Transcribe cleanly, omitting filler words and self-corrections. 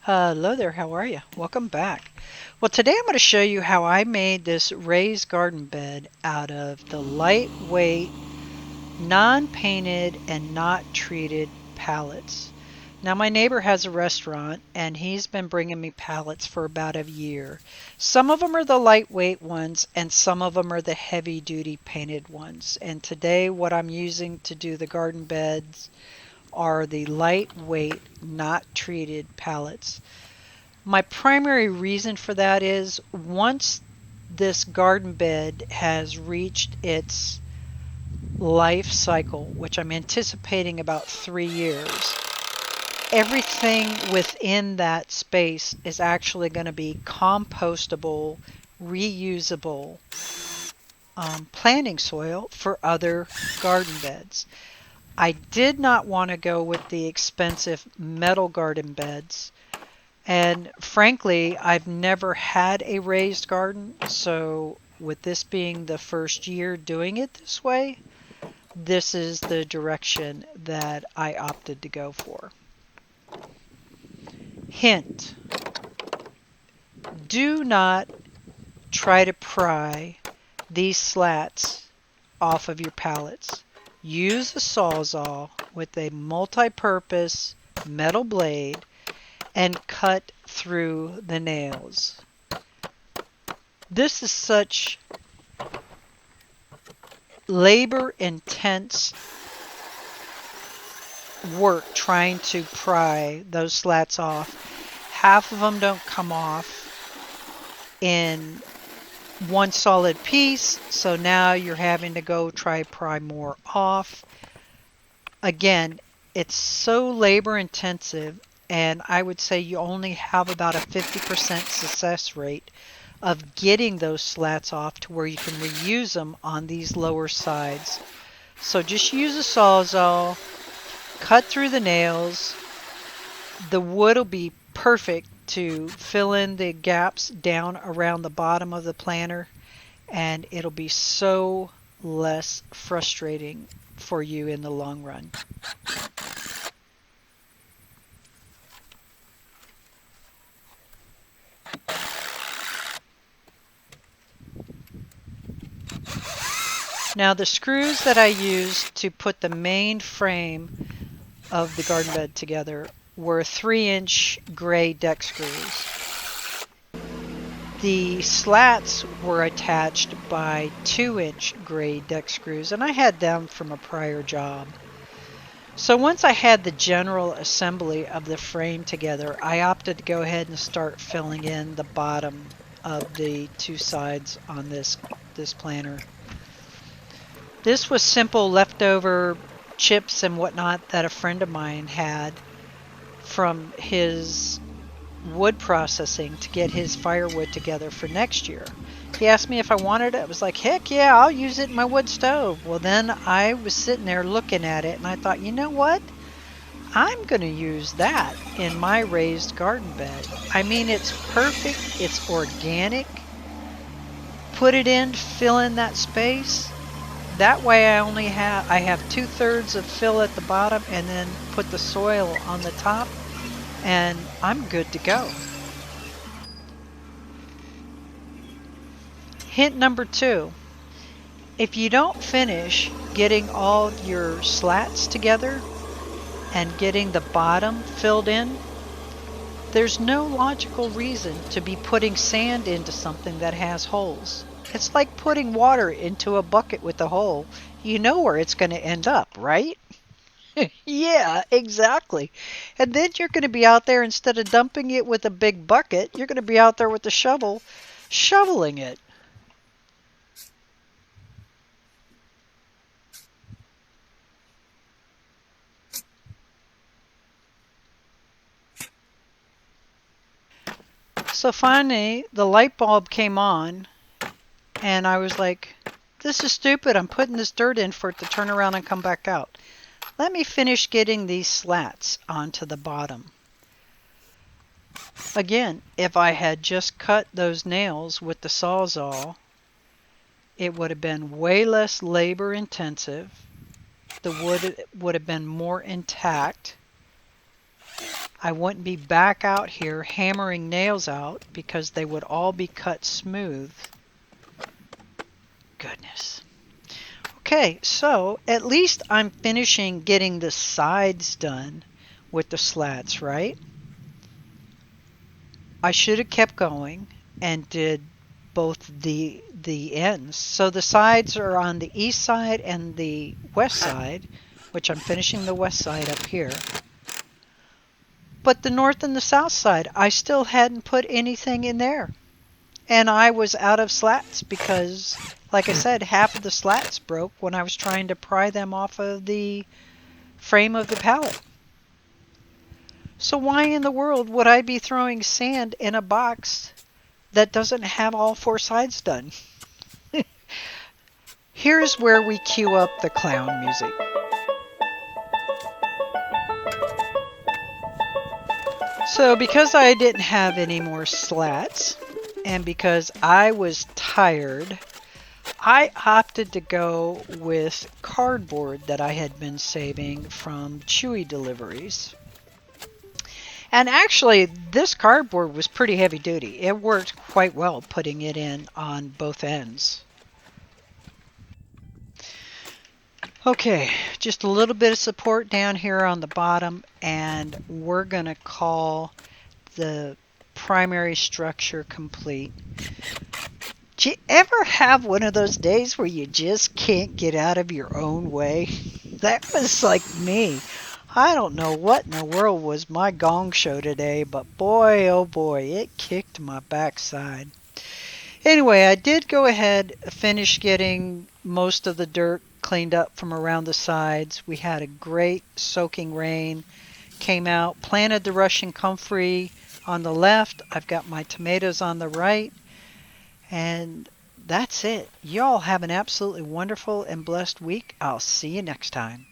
Hello there, how are you? Welcome back. Well, today I'm going to show you how I made this raised garden bed out of the lightweight, non-painted, and not treated pallets. Now, my neighbor has a restaurant and he's been bringing me pallets for about a year. Some of them are the lightweight ones and some of them are the heavy-duty painted ones. And today what I'm using to do the garden beds are the lightweight, not treated pallets. My primary reason for that is once this garden bed has reached its life cycle, which I'm anticipating about 3 years, everything within that space is actually going to be compostable, reusable planting soil for other garden beds. I did not want to go with the expensive metal garden beds. And frankly, I've never had a raised garden, so with this being the first year doing it this way, this is the direction that I opted to go for. Hint, do not try to pry these slats off of your pallets. Use a Sawzall with a multi-purpose metal blade and cut through the nails. This is such labor-intense work trying to pry those slats off. Half of them don't come off in one solid piece, so now you're having to go try pry more off. Again, it's so labor-intensive, and I would say you only have about a 50% success rate of getting those slats off to where you can reuse them on these lower sides. So just use a Sawzall, cut through the nails. The wood will be perfect to fill in the gaps down around the bottom of the planter, and it'll be so less frustrating for you in the long run. Now the screws that I used to put the main frame of the garden bed together were 3-inch gray deck screws. The slats were attached by 2-inch gray deck screws, and I had them from a prior job. So once I had the general assembly of the frame together, I opted to go ahead and start filling in the bottom of the two sides on this planter. This was simple leftover chips and whatnot that a friend of mine had from his wood processing to get his firewood together for next year. He asked me if I wanted it. I was like, heck yeah, I'll use it in my wood stove. Well, then I was sitting there looking at it and I thought, you know what? I'm going to use that in my raised garden bed. I mean, it's perfect. It's organic. Put it in, fill in that space. That way I have 2/3 of fill at the bottom and then put the soil on the top, and I'm good to go. Hint number 2, if you don't finish getting all your slats together and getting the bottom filled in, there's no logical reason to be putting sand into something that has holes. It's like putting water into a bucket with a hole. You know where it's going to end up, right? Yeah, exactly. And then you're going to be out there, instead of dumping it with a big bucket, you're going to be out there with the shovel, shoveling it. So finally, the light bulb came on, and I was like, this is stupid. I'm putting this dirt in for it to turn around and come back out. Let me finish getting these slats onto the bottom. Again, if I had just cut those nails with the Sawzall, it would have been way less labor intensive. The wood would have been more intact. I wouldn't be back out here hammering nails out because they would all be cut smooth. Goodness. Okay, so at least I'm finishing getting the sides done with the slats, right? I should have kept going and did both the ends. So the sides are on the east side and the west side, which I'm finishing the west side up here. But the north and the south side, I still hadn't put anything in there. And I was out of slats because, like I said, half of the slats broke when I was trying to pry them off of the frame of the pallet. So why in the world would I be throwing sand in a box that doesn't have all four sides done? Here's where we cue up the clown music. So because I didn't have any more slats and because I was tired, I opted to go with cardboard that I had been saving from Chewy deliveries. And actually, this cardboard was pretty heavy duty. It worked quite well putting it in on both ends. Okay, just a little bit of support down here on the bottom, and we're going to call the primary structure complete. Do you ever have one of those days where you just can't get out of your own way? That was like me. I don't know what in the world was my gong show today, but boy, oh boy, it kicked my backside. Anyway, I did go ahead, finish getting most of the dirt cleaned up from around the sides. We had a great soaking rain. Came out, planted the Russian comfrey on the left. I've got my tomatoes on the right. And that's it. Y'all have an absolutely wonderful and blessed week. I'll see you next time.